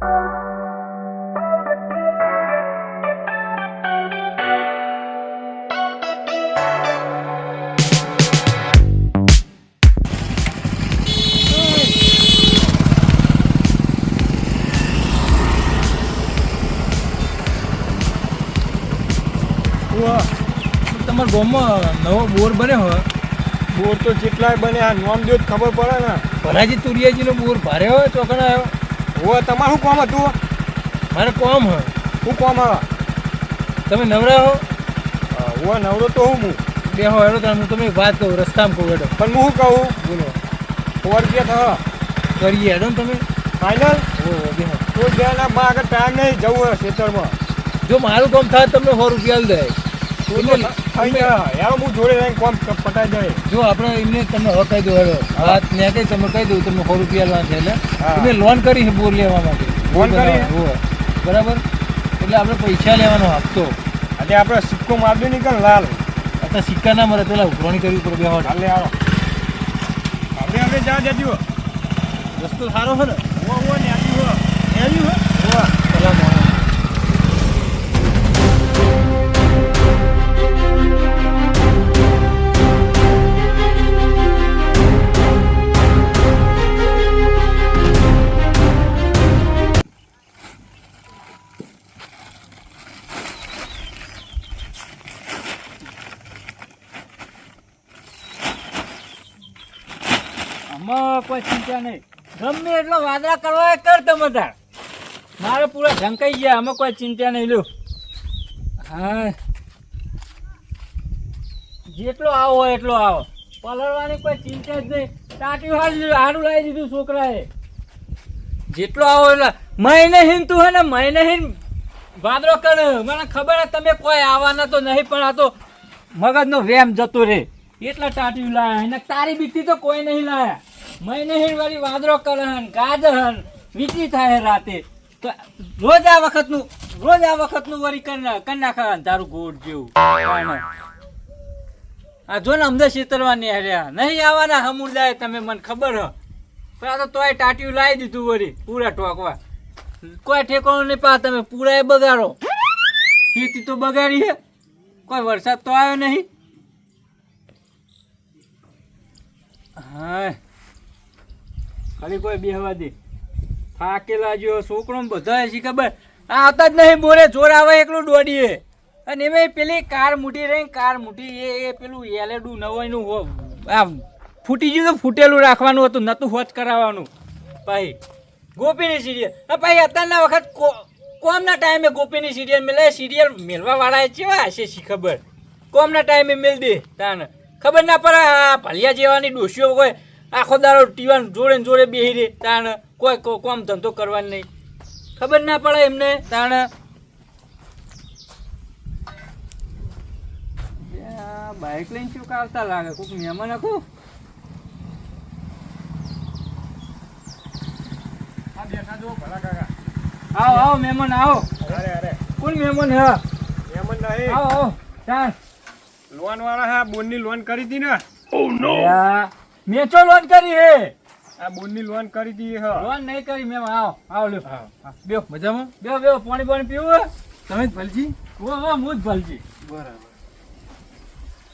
તમારા ગામમાં નવો બોર બન્યો હોય? બોર તો જેટલાય બને આ નોમ દો ખબર પડે ને. ભરાજી તુરિયાજીનો બોર ભારે હોય ચોકડા આવ્યો? હો તમારું શું કામ હતું? મારે કોમ હોય. શું કામ હવે? તમે નવરા હો? હો નવરો તો હું બે હો હેડો તમે તમે વાત કહું રસ્તામાં કહું હેડો. પણ હું શું કહું? બોલો. 100 રૂપિયા કરીએ હેડો ને તમે. ફાઇનલ? હો બે તો બેના બા આગળ ટાઈમ નહીં જવું હોય ખેતરમાં. જો મારું કામ થાય તમને 100 રૂપિયા દે. થઈ ગયા યાર હું જોડે રહીને કોમ પટાઈ જાય. જો આપણે એમને તમને હવે કહી દો હેડો વાત ને કઈ તમે કહી દઉં તમને 100 રૂપિયા લેવા છે એટલે હા. તમે લોન કરી છે બોર લેવા માટે. લોન કરી? હો બરાબર. એટલે આપણે પૈસા લેવાનો હપ્તો. એટલે આપણે સિક્કો મારજો નહીં કે લાલ અત્યારે સિક્કા ના મળે પેલા ઉઘરાણી કરવી પડે બે વાર. હાલે આવો આપણે જા જજો. રસ્તો સારો છે ને? હો ને આવ્યું હો આવ્યું હો પેલા મોડા. આમાં કોઈ ચિંતા નહીં. ગમે એટલો વાદળા કરવા કર તમે તાર. મારે પૂરા ઢંકાઈ ગયા. આમાં કોઈ ચિંતા નહીં. લ્યો હા જેટલો આવો હોય એટલો આવો. પલળવાની કોઈ ચિંતા જ નહીં. ટાંટ્યું હારું લાવી દીધું છોકરાએ. જેટલો આવો એટલા મહિને હિન તું હે ને મહિને હિન વાદળો કર. મને ખબર તમે કોઈ આવવાના તો નહીં પણ આ તો મગજનો વેમ જતો રે એટલા ટાંટ્યું લાયા. એને તારી બીકથી તો કોઈ નહીં લાયા. મહિને હિન વાળી વાદળો કરહન ગાજરહન વીતી થાય રાતે તો રોજ આ વખતનું વરી કરી નાખવાનું તારું ગોળ જેવું. આ જો ને અમદા છેતરવાની હર્યા નહીં આવવાના હમુરદાય તમે મને ખબર હ પણ આ તો તોય ટાંટ્યું લાવી દીધું વળી પૂરા ટોકવા. કોઈ ઠેકાણું નહીં પા તમે પૂરા એ બગાડો. ખેતી તો બગાડી હે. કોઈ વરસાદ તો આવ્યો નહીં. હા ખાલી કોઈ બેહવા દે. થાકેલા જો છોકરો બધા શી ખબર આવતા જ નહીં બોરે જોર આવે એકલું દોડીએ. અને એમાં પેલી કાર મૂટી રહી કાર મૂટી એ પેલું એલેડું નવાઈનું આ ફૂટી ગયું તો ફૂટેલું રાખવાનું હતું નતું હોચ કરાવવાનું. ભાઈ ગોપીની સિરિયલ ભાઈ અત્યારના વખત કોમના ટાઈમે ગોપીની સિરિયલ મેલે. સિરિયલ મેળવા વાળા કેવા હશે શી ખબર. કોમના ટાઈમે મેળ દે તાને ખબર ના પડે. આ ભલિયા જેવાની ડોસીઓ કોઈ આખો દાડો ટીવાન જોડે ને જોડે બેહી રહે તાણ કોઈ કોમ ધંધો કરવાનો નહીં. ખબર ના પડે એમને તાણ. બાઇક લઈને શું આવતા લાગે કોઈક મહેમાન હતું. આવો આવો મહેમાન આવો. અરે કોણ મહેમાન હા? એમ જ નહીં. આવો આવો ચાલ. લોન વાળા હા બોનની લોન કરી હતી ને. મેં ચો લોન કરી હે. આ બોનની લોન કરી હતી હ. લોન નહીં કરી મેં. આવો આવો લ્યો બેહો મજામાં બેહો પાણી પીવું તમે જ ભલજી? હું જ ભલજી. બરાબર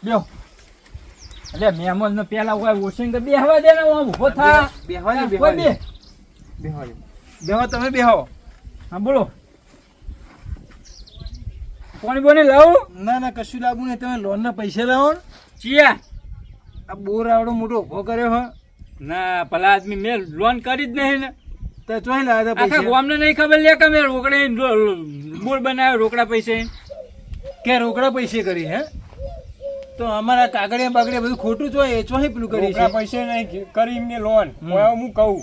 બેહો. એટલે મહેમાન ને પેલા કોઈ ઓશિંગ બેહવા દે ને ઉભો થા. બેહો તમે બેહો. હા બોલો. પાણી લાવો? ના કશું લાવવું નહીં. તમે લોન ના પૈસા લાવો ને. ચિયા આ બોર આવડો મોટો ઉભો કર્યો હો. ના ભલા આદમી મેં લોન કરી જ નહીં ને. તો ચોઈ લાવ્યા પૈસા? અમને નહીં ખબર લે કે મેં રોકડે બોર બનાવ્યો રોકડા પૈસે. કે રોકડા પૈસે કરી હે? તો અમારા કાગળિયા બાગડિયા બધું ખોટું જ હોય. એ ચોહી પેલું કરી છે. પૈસે નહીં કરી મેં લોન. હું કહું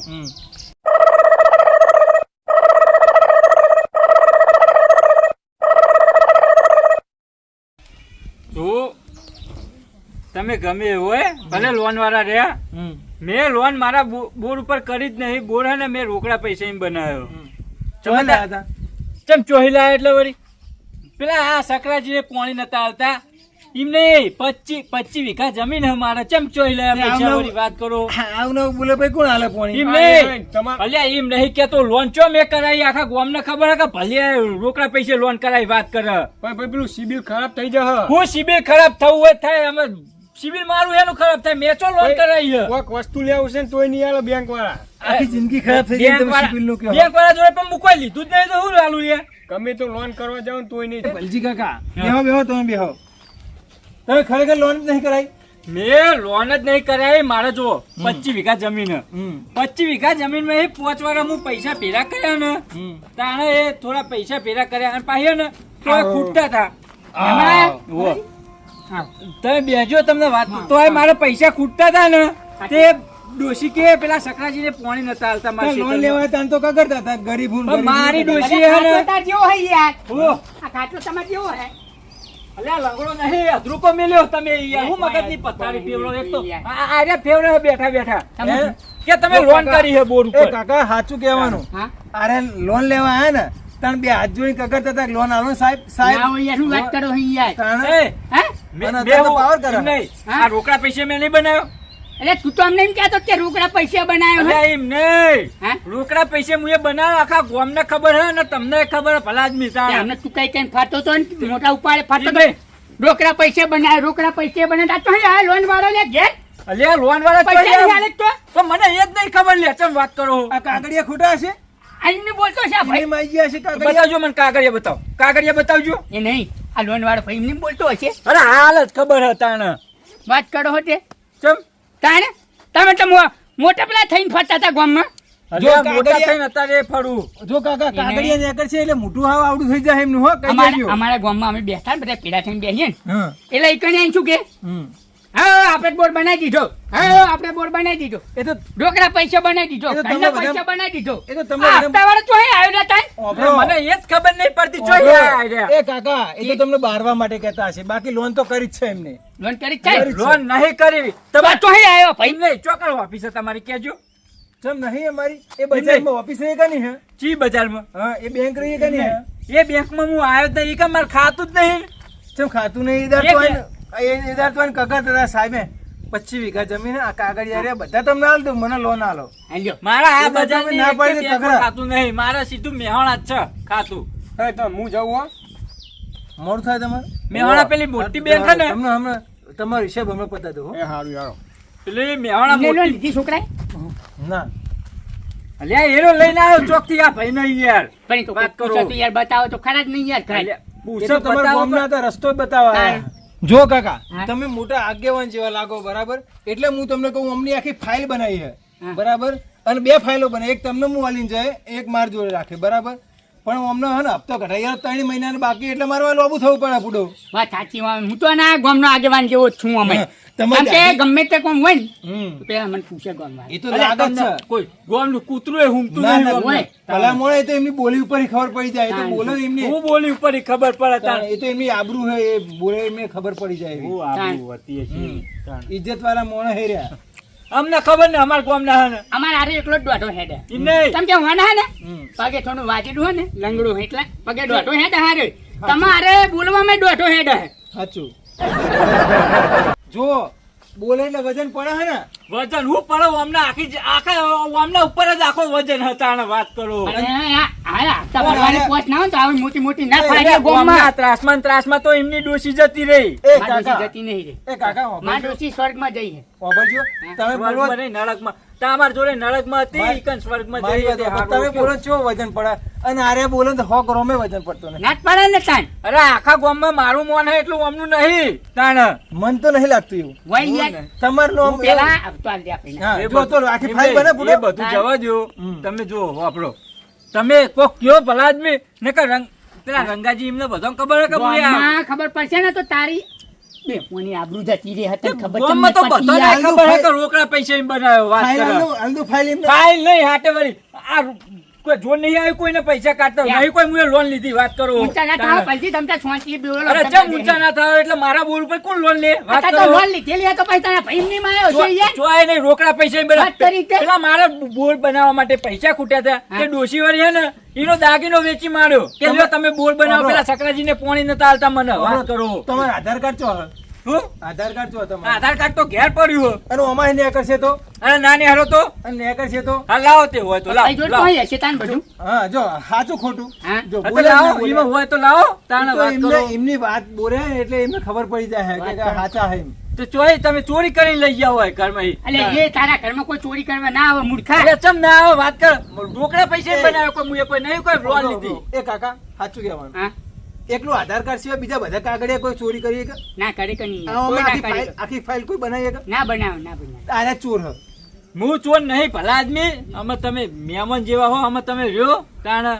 તો તમે ગમે એવું હોય ભલે લોન વાળા રહ્યા. મેં લોન મારા બોર ઉપર કરી જ નહીં. બોર હે ને મેં રોકડા પૈસા બનાવ્યો. ચમ ચોહી લાયા એટલે વળી પેલા આ સકરાજીને પાણી નતા આવતા એમ નહીં 25 વીઘા જમીન હે મારે ચમ ચોઈ લે પૈસા વાળી વાત કરો આવું બોલે ભાઈ કોણ હાલે પાણી એમ આ નહીં તમાર અલ્યા એમ નહીં કેતો લોન ચો મેં કરાઈ આખા ગામને ખબર હે કે ભલે રોકડા પૈસે લોન કરાઈ વાત કરે ભાઈ પેલું સિબિલ ખરાબ થઈ જશે હું સિબિલ ખરાબ થવું હોય થાય અમે સિબિલ મારું એનું ખરાબ થાય મેં ચો લોન કરાઈ હે કોઈક વસ્તુ લેવું છે ને તોય નહીં આલે બેંક વાળા આખી જિંદગી ખરાબ થઈ ગઈ તમે સિબિલ નું કહો બેંક વાળા જોડે પણ મૂકવા લીધું જ નહીં તો હું લાલું યાર ગમે તો લોન કરવા જાવ ને તોય નહીં ભલજી કાકા બેહો તમે બેહો તમે ખરેખર લોન જ નહીં કરાઈ મેં લોન જ નહીં કરાય મારે જો 25 વીઘા જમીન હે 25 વીઘા જમીન માં 5 વાર હું પૈસા ભેગા કર્યા ને તાણે એ થોડા પૈસા ભેગા કર્યા અને પાછા ને તો ખૂટતા હતા એમાં તમે બેજો તમને વાત તો મારે પૈસા ખૂટતા હતા ને તે ડોશી કે પેલા સકરાજીને પાણી નતા આલતા મારી લોન લેવા તાન તો કગરતા હતા ગરીબ હું પણ મારી ડોશી હે ને જેવો હે યાર ઓ આ ખાટલો તમારે જેવો હે અલ્યા લંગડો નહીં અધરૂકો મેલ્યો તમે યાર હું મગજની પથારી ફેવરો એક તો આરે ફેવરો બેઠા બેઠા કે તમે લોન કરી હે બોર એ ઉપર કાકા સાચું કહેવાનું હા અરે લોન લેવા આયા ને તાન બે હાથ જોઈને કગરતા હતા લોન આલો સાહેબ ના સાહેબ હોય યાર શું વાત કરો હે યાર તાણ એ હે મેં અને અત્યારે તો power કરે. એમ નહીં. આ રોકડા પૈસા મેં નહીં બનાવ્યો એટલે તું તો અમને એમ કહેતો કે રોકડા પૈસા બનાવ્યો હે અલ્યા એમ નહીં હા? રોકડા પૈસા મુએ બનાવ્યો આખા ગામને ખબર હે ને તમને ખબર હે ભલા આદમી કે તાણ. અમને તું કઈ ફાટતો તો ને મોટા ઉપાડે ફાટતો ઈ તો નહીં. રોકડા પૈસા બનાવ્યો રોકડા પૈસા બનાવ્યા તો હે આ લોન વાળો લે ઘેર અલ્યા લોન વાળા પૈસા ચોરી નહીં આલે તો તો મને એ જ નહીં ખબર લે ચમ વાત કરો આ કાગળિયા ખોટા હશે આઈને બોલતો છે આ ભાઈ એની માં ગયા હશે કાગળિયા બતાવજો મને કાગળિયા બતાવો કાગળિયા બતાવજો એ નહીં આ લોન વાળો ભાઈ એમને બોલતો હશે અરે હાલ જ ખબર હે તાણ વાત કરો હોતે ચમ તાણે તમે તો મોટા પેલા થઈને ફરતા હતા ગામમાં અલ્યા મોટા કાગળિયા- થઈને અત્યારે ફરું જો કાકા કાગળિયા નેકર છે એટલે મોટું હાવ આવડું થઈ જાય એમનું હો કઈ અમારા દેજો અમારા ગામમાં અમે બેઠા ને બધા પેલા થઈને બેસીએ ને હા એટલે ઈ કને શું કે હમ. હા આપણે બોર્ડ બનાવી દીધો હા આપણે બોર્ડ બનાવી દીધો એ તો ઢોકળા પૈસા બનાવી દીધો એ તો તમે ઘરના બધા- પૈસા બનાવી દીધો એ તો તમે આ બધા- હપ્તા વાળો તો હે આવ્યો નતા ઓભળો. મને એ જ ખબર નહીં પડતી ચોઈ આયા એ કાકા એ તો તમને બારવા માટે કહેતા હશે બાકી લોન તો કરી જ છે એમને લોન કરી ચાલ લોન નહીં કરી તમારે તો હે આવ્યો ભાઈ ભાઈ નહીં ચોકડ ઓફિસ તમારી કેજો ચમ નહીં અમારી એ બજારમાં ઓફિસ રહી કે નહીં હે ચી બજારમાં હા એ બેંક રહી કે નહીં હે એ બેંકમાં હું આવ્યો તો એ કે મારે ખાતું જ નહીં ચમ ખાતું નહીં ઈદાર તો ઈદાર તો કગર હતા સાહેબે 25 વીઘા જમીન આ કાગળિયા રે બધા તમને આલ દઉં મને લોન આલો હાલ્યો મારા આ એ તો બજાર તમે ના પાડી દે તગડા. ખાતું નહીં મારે સીધું મેહોણા જ છે ખાતું હે તો હું જાઉં હો મોડું થાય તમારે મેહોણા પેલી મોટી બેંક છે ને તમને હમણાં તમારો હિસાબ હમણાં પતા દઉં એ હારું યારો પેલી મેહોણા અમને લોન મોટી લીધી છોકરાએ ના અલ્યા એનો લઈને આવ્યો ચોકથી આ ભાઈ નહીં યાર પણ એ તો વાત કરો. પૂછો તો યાર બતાવો તો ખરા જ નહીં યાર ખરા અલ્યા, એ પૂછો તો તમારા બતાવો ગામના પણ. હતા રસ્તો જ બતાવવા હા. આયા. જો કાકા હા. તમે મોટા આગેવાન જેવા લાગો બરાબર એટલે હું તમને કહું અમની આખી ફાઇલ બનાવી છે હા. બરાબર અને બે ફાઇલો બને એક તમને હું વાલીને જાય એક માર જોડે રાખે બરાબર પણ અમને હે ને હપ્તો કઢાઈ યાર 3 મહિનાને બાકી એટલે મારે લોબુ થવું પડે પૂડો વાત સાચી વાત. હું તો ના ગામનો આગેવાન જેવો જ છું અમે હા, તમારી આમ કે દાદી- ગમે તે કોમ હોય ને હમ તો પેલા મને પૂછે ગામમાં એ તો અલ્યા, લાગે જ તમને છે કોઈ ગોમનું કૂતરું એ હુંકતું ના નહીં ના ગોમનું. હોય. ભલા મોડે એ તો એમની બોલી ઉપર ખબર પડી જાય એ તો હા. બોલે એમની હું બોલી ઉપર ઈ ખબર પડે તાણ. એ તો એમની આબરૂ હે એ બોલે એમને ખબર પડી જાય એવી. હું આબરૂ હતી હજી. તાણ. ઇજ્જત વાળા મોણે હે રહ્યા અમને ખબર ને અમારા ગામના હે ને અમારે આરે એકલો જ દોઢો હેડે ઈ નહીં. તમે કે વાના હે ને હમ. પગે થોડું વાજેલું હોય ને લંગડું એટલે પગે દોઢો હેડે હારે તમારે બોલવામાં દોઢો હેડે સાચું જો બોલે એટલે વજન પડે હે ને વજન હું પડે આમના આખા આમના ઉપર જ આખો વજન હતા ને વાત કરો અને આ તમારે પોચ ના હોય તો આવી મોટી મોટી ના એ, ફાડે ગામના ગોમમાં ત્રાસમાં તો એમની ડોસી જતી રહી એ માં ડોશી કાકા જતી નહીં રે એ કાકા માં વાપરજો ડોશી સ્વર્ગમાં જઈ છે વાપરજો તમે બોલો સ્વર્ગમાં નહીં, નરકમાં તમાર જોડે નરકમાં હતી મારી- ઈકન સ્વર્ગમાં મારી જઈ વાત હતી. વાપરો. તમે બોલો છો વજન પડે અને આરે બોલો ને તો 100 ગ્રામે વજન પડતો ને નાટ પડે ને તાન અરે આખા ગામમાં મારું મોન હે એટલું અમનું નહીં તાણ મન તો નહીં લાગતું એવું વઈ યાર તમારું નામ પેલા આપતો આલ દે આપણે હા એ જો તો બધું- આખી એમ ફાઇલ નહીં, બને પૂરો એ બધું જવા દો હમ. તમે જો વાપરો તમે કોક કયો ભલા આદમી ને કે રંગ પેલા રંગાજી એમને બધાને ખબર હે કે હું આ- ગામમાં ખબર પડશે ને તો તારી બે કોની આબરૂ જતી રહી હતી ખબર ગામમાં તો તમને પતી બધાને યાર. ખબર હે કે રોકડા પૈસા એમ બનાવ્યો વાત ફાઇલ કરે. આલદો ફાઇલ એમને ફાઇલ નહીં હાટે વળી આ કોઈ જોર નહીં આવ્યું કોઈને પૈસા કાઢતા યા. નહીં કોઈ મુએ લોન લીધી વાત કરો ઊંચા ના થાવ પછી તમે ત્યાં સોંચી બેવડો અરે ચમ ઊંચા ના થાવ એટલે મારા બોલ ઉપર કોણ લોન લે વાત તો કરો લોન લીધેલી આ તો પછી તારા ભાઈની માં આવ્યો છે યાર જોય નહીં રોકડા પૈસા એમ બધા વાત કરી તે. પેલા મારા બોલ બનાવવા માટે પૈસા ખૂટ્યા હતા હા. તે ડોશી વાળી હે ને એનો દાગીનો વેચી માર્યો કે લ્યો તમે બોલ બનાવો વાપરો. પેલા સકરાજીને પોણી નતા આલતા મને વાત કરો તમારું આધાર કાર્ડ ચો શું આધાર કાર્ડ જો તમારું આધાર કાર્ડ તો ઘેર પડ્યું અને ઓમાં એને કરશે તો અને નાની હારો તો અને ને કરશે તો હા લાવો તે હોય તો ભાઈ જોડે લાવો કોઈ હશે તાન બધું હા જો સાચું ખોટું હા? જો હા, તો બોલે લાવો ના બોલે. એમાં હોય તો લાવો તાણે તો વાત કરો એમની વાત બોલે એટલે એમને ખબર પડી જાય કે આ સાચા હે એમ. તો ચોરી તમે ચોરી કરીને લઈ જાવ હોય ઘરમાં એટલે એ તારા ઘરમાં કોઈ ચોરી કરવા ના આવે મૂર્ખા. અરે ચમ ના આવે વાત કર રોકડા પૈસા બનાવ્યો કોઈ મુએ કોઈ નહીં કોઈ લોન લીધી એ કાકા સાચું કહેવાનું હા? એકલું આધાર કાર્ડ સિવાય બીજા બધા કાગળિયા કોઈ ચોરી કરી કે ના કરે કે નહીં આમાં કોઈ ના કરે. આખી ફાઇલ કોઈ બનાવી કે ના બનાવ ના બનાવ આના ચોર હ હું ચોર નહીં ભલા આદમી અમે તમે મહેમાન જેવા હો અમે તમે રહ્યો તાણ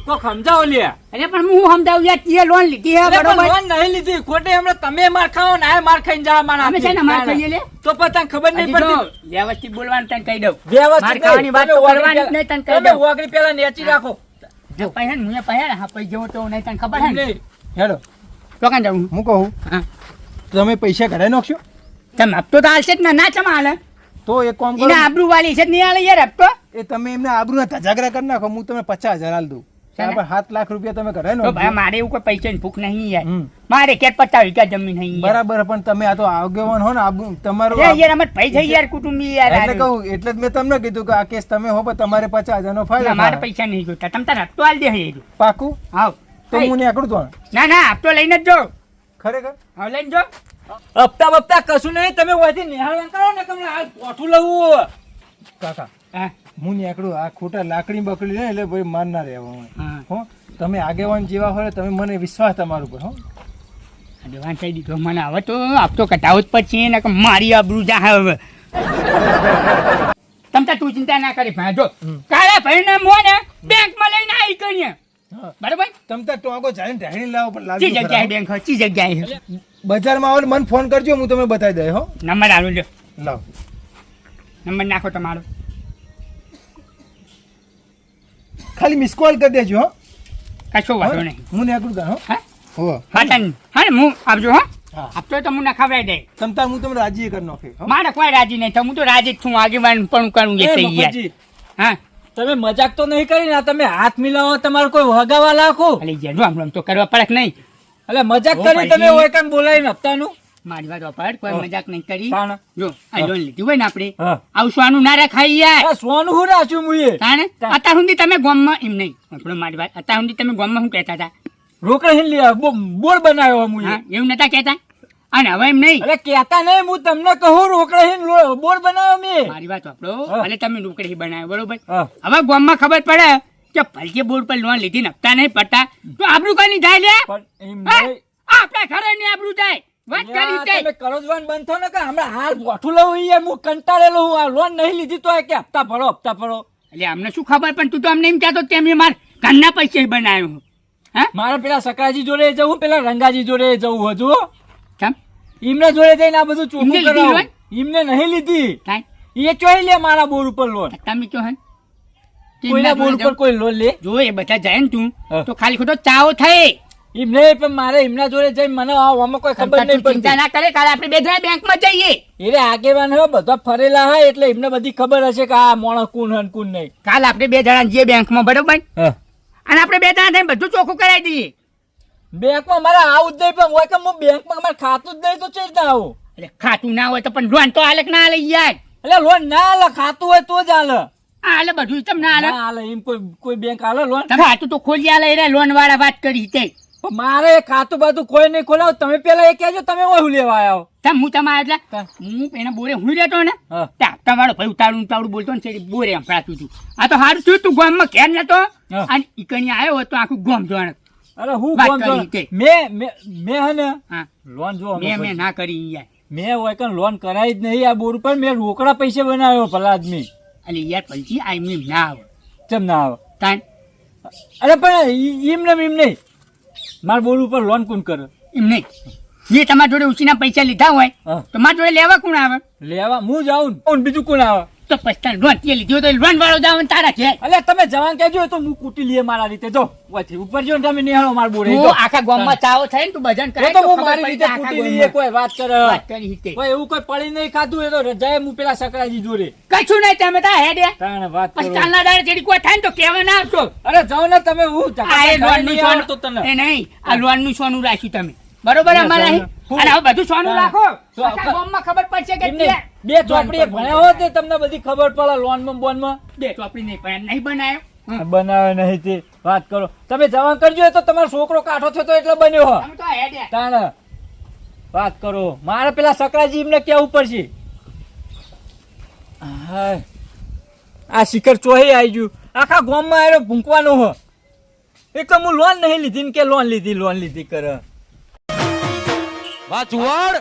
કોક સમજાવો લ્યા અરે પણ હું સમજાવું યાર તીએ લોન લીધી હે અરે પણ બરોબર લોન નહીં લીધી ખોટે હમણાં તમે માર ખાઓ ને આ માર ખાઈને જા મારા અમે છે ને માર ખાઈએ લે તો પણ તને ખબર નહીં હજી જો પડતી વ્યવસ્થિત બોલવાનું તને કહી દઉં વ્યવસ્થિત માર ખાવાની વાત તો કરવાની જ નહીં, તને કહી તમે દઉં. ઓગળી પેલા નેચી રાખો જો પૈસા ને મુએ પૈસા હા પૈ જેવો તો નહીં તને ખબર હે ને નહીં. હેલો તો કાં જાઉં હું કહું હા તમે પૈસા કઢાઈ નાખશો તમે હપ્તો તો હાલશે જ ને ના ચમ હાલે તો એક કામ કરો એને આબરૂ વાલી છે જ નહીં હાલે યાર હપ્તો એ તમે એમને આબરૂના ધજાગરા કરી નાખો હું તમને 50,000 આલ દઉં શાના? બરાબર 7 લાખ રૂપિયા તમે કઢાઈ તો નાખો ભાઈ મારે એવું કોઈ પૈસાની ભૂખ નહીં યાર હમ. મારે ક્યાંક 50 વીઘા જમીન નહીં યાર. બરાબર પણ તમે આ તો આગેવાન હો ને આબરૂ તમારું અરે યાર અમાર ભાઈ થઈ યાર કુટુંબી યાર એટલે હારું. કહું એટલે જ મેં તમને કીધું કે આ કેસ તમે હો પણ તમારે 50,000 નો ફાયદો મારે થાય. પૈસા નહીં જોતા તમ તાર હપ્તો હાલ દે હે એર્યું. પાકું હાવ તો હું નીકળું તો ના ના હપ્તો લઈને જ જો ખરેખર હવે લઈને જો હપ્તા બપ્તા કશું નહીં તમે ઓયથી નિહાળવા કરો ને તમને હાલ પોઠું લવું કાકા હા હું નીકળું આ ખોટા લાકડી બકડી ને એટલે ભાઈ માર ના રહેવા હા હો તમે આગેવાન જેવા હોય તમે મને વિશ્વાસ તમારું પર હો અડવાન થઈ દીધો મને હવે તો હપ્તો કટાવો જ પડશે ને કે મારી આબરૂ જા હવે તમ તાર તું ચિંતા ના કરી ભાઈ જો કાલે ભાઈ ને મોને બેંકમાં લઈને આવી કરીએ હા. બરાબર તમ તાર ટોગો જાય ને ઢાળીને લાવો પણ ચી લાવજો જગ્યાએ ખરા, બેંક હોય ચી જગ્યાએ છે? હો. બજારમાં આવો ને મને ફોન કરજો હું તમને બતાવી દઈ હો નંબર આલો લ્યો લાવ નંબર નાખો તમારો ખાલી મિસ કોલ કરી દેજો હો કશો વાંધો નહીં હું નીકળું તાર હો હા હો હા તન હા ને હું આપજો હો હા આપતો તો હું ના ખવડાવી દે તમ તાર હું તમને રાજી કરી નાખે હો મારે કોઈ રાજી નહીં થયું હું તો રાજી જ છું આગેવાન પણ કરું એ એ થઈ ગયા મફતજી, હા તમે મજાક તો નહીં કરી ને તમે હાથ મિલાવો તમારે કોઈ વગાવા લાખો અલી જેનું આમ તો કરવા પડે કે નહીં એટલે મજાક ઓ કરી ભાઈ. તમે હોય કાન બોલાવીને હપ્તાનું મારી વાત વાપર કોઈ હા. મજાક નહીં કરી તાણે. જો આ લોન લીધી હોય ને આપણે હા. આવું સોનું ના રખાય યાર આ સોનું હું રાખ્યું મુએ તાણે તા- અત્યાર સુધી તમે ગામમાં એમ નહીં આપણો મારી વાત અત્યાર સુધી તમે ગામમાં શું કહેતા હતા રોકડા હિલ લે બોર્ડ બનાવ્યો મુએ હા એવું નતા કહેતા અને હવે એમ નહીં અરે કેતા નહીં હું તમને કહું રોકડા હિલ બોર્ડ બનાવ્યો મેં મારી વાત વાપરો હા. ભલે તમે રોકડી બનાવ્યો બરોબર હા. હવે ગામમાં ખબર પડે કે ભલકે બોર્ડ પર લોન લીધી ને હપ્તા નહીં પડતા તો આબરૂ કોની જાય લે પણ એમ હા? નહીં. આપણા ઘરે ની આબરૂ જાય વાત કરી યાર, તે તમે કરજવાન બંધ થો ને કે હમણાં હાલ બોઠું લઉં યાર હું કંટાળેલો હું આ લોન નહીં લીધી તો કે હપ્તા ભરો એટલે અમને શું ખબર પણ તું તો અમને એમ કહેતો તેમ માર ઘરના પૈસે બનાવ્યો હા મારે પેલા સકરાજી જોડે જવું પેલા રંગાજી જોડે જવું હજુ કેમ એમને જોડે જઈને આ બધું ચોખ્ખું એમને લીધી કરાવું લોન? એમને નહીં લીધી થાય એ ચોઈ લે મારા બોર ઉપર લોન તમે કયો હે કોઈના બોર ઉપર કોઈ લોન લે જો એ બધા જાય ને તું હા. તો ખાલી ખોટો ચાવો થાય એમ નહીં પણ મારે એમના જોડે જઈને મને આમાં કોઈ ખબર નહીં તું ચિંતા પડતી ના કરે કાલે આપણે બે જણા બેંકમાં જઈએ એટલે આગેવાન હવે બધા ફરેલા હોય એટલે એમને બધી ખબર હશે કે આ માણસ કોણ હન કોણ નહીં કાલ આપણે બે જણા જઈએ બેંકમાં બરોબર અને આપણે બે જણા થઈને બધું ચોખ્ખું કરાવી દઈએ બેંકમાં મારે આવું જ નહીં પણ હોય કે હું બેંકમાં મારે ખાતું જ નહીં તો ચેજ ના આવું એટલે ખાતું ના હોય તો પણ લોન તો હાલે કે ના હાલે યાર એટલે લોન ના હાલે ખાતું હોય તો જ હાલે આ હાલે બધું તમ ના હાલે ના હાલે એમ કોઈ બેંક હાલે લોન તમે ખાતું તો ખોલી હાલે એટલે લોન વાળા વાત કરી તે પણ મારે ખાતું બાતું કોઈ નહીં ખોલાવ તમે પેલા એ કહેજો તમે ઓહું લેવા આવ્યા તમ હું તમારા એટલે હા. હું એના બોરે હું રહેતો ને હા. ત્યાં તમારો ભાઈ ઉતાવળું બોલતો ને તે બોરે સંભળાતું હતું આ તો સારું થયું તું ગામમાં ઘેર નતો હા. અને ઈકણી આવ્યો હોત તો આખું ગામ જોવાનું અરે હું વાત કોણ કરી તે. મેં હે ને હા લોન જો મેં ના કરી યાર મેં હોય કે લોન કરાવી જ નહીં આ બોર ઉપર મેં રોકડા પૈસે બનાવ્યો ભલા આદમી એટલે યાર પછી આ એમ ના આવે ચમ ના આવે તાન અરે પણ એમ નહીં મારા બોર ઉપર લોન કોણ કરે એમ નહીં જે તમારા જોડે ઉછીના પૈસા લીધા હોય હા. તો મારા જોડે લેવા કોણ આવે લેવા હું જાઉં ને બીજું કોણ આવે તો પછી લોન તે લીધી હોય તો લોન વાળો જાવ તારા છે અલ્યા તમે જવાન કહેજો તો હું કૂટી લઈએ મારા રીતે જો ઓયથી ઉપર જો ને તમે નિહાળો માર બોરે તું આખા ગામમાં ચાવો થાય ને તું ભજન એ કરાય તો તો હું ખબર મારી પડી રીતે જાય આખા કૂટી લઈએ ગામમાં. કોઈ વાત કરે વાત કરી તે. કોઈ એવું કોઈ પડી નહીં ખાધું એ તો રજાએ હું પેલા સકરાજી જોડે કશું નહીં તમે તા હેડ્યા તાણે વાત પછી કરો કાલના દાડે જેડી કોઈ થાય ને તો કહેવા ના આવશો અરે જાઓ ને તમે હું આ એ લોન નું નહીં સોનું આવડતું તને એ નહીં આ લોન નું સોનું રાખ્યું તમે બરોબર અમારે અહીં હું- અને હવે બધું સોનું હા. રાખો તો આખા ગામમાં ખબર પડશે કે એમને તે બે ચોપડીએ ભણ્યા હોત ને તમને બધી ખબર પડે લોનમાં બોનમાં બે ચોપડી નહીં પણ નહીં બનાયો બનાવે નહીં તે વાત કરો તમે જવાન કરજો એ તો તમારો છોકરો કાઠો થયો તો એટલે બન્યો હો તમે તો હેડ્યા તાણ વાત કરો મારે પેલા સકરાજી એમને કેવું પડશે હાય. આ શિખર ચોહી આવી ગયું આખા ગામમાં આયો ભૂંકવાનો હો એક તો હું લોન નહીં લીધી ને કે લોન લીધી કરે વાહ ચુવાડ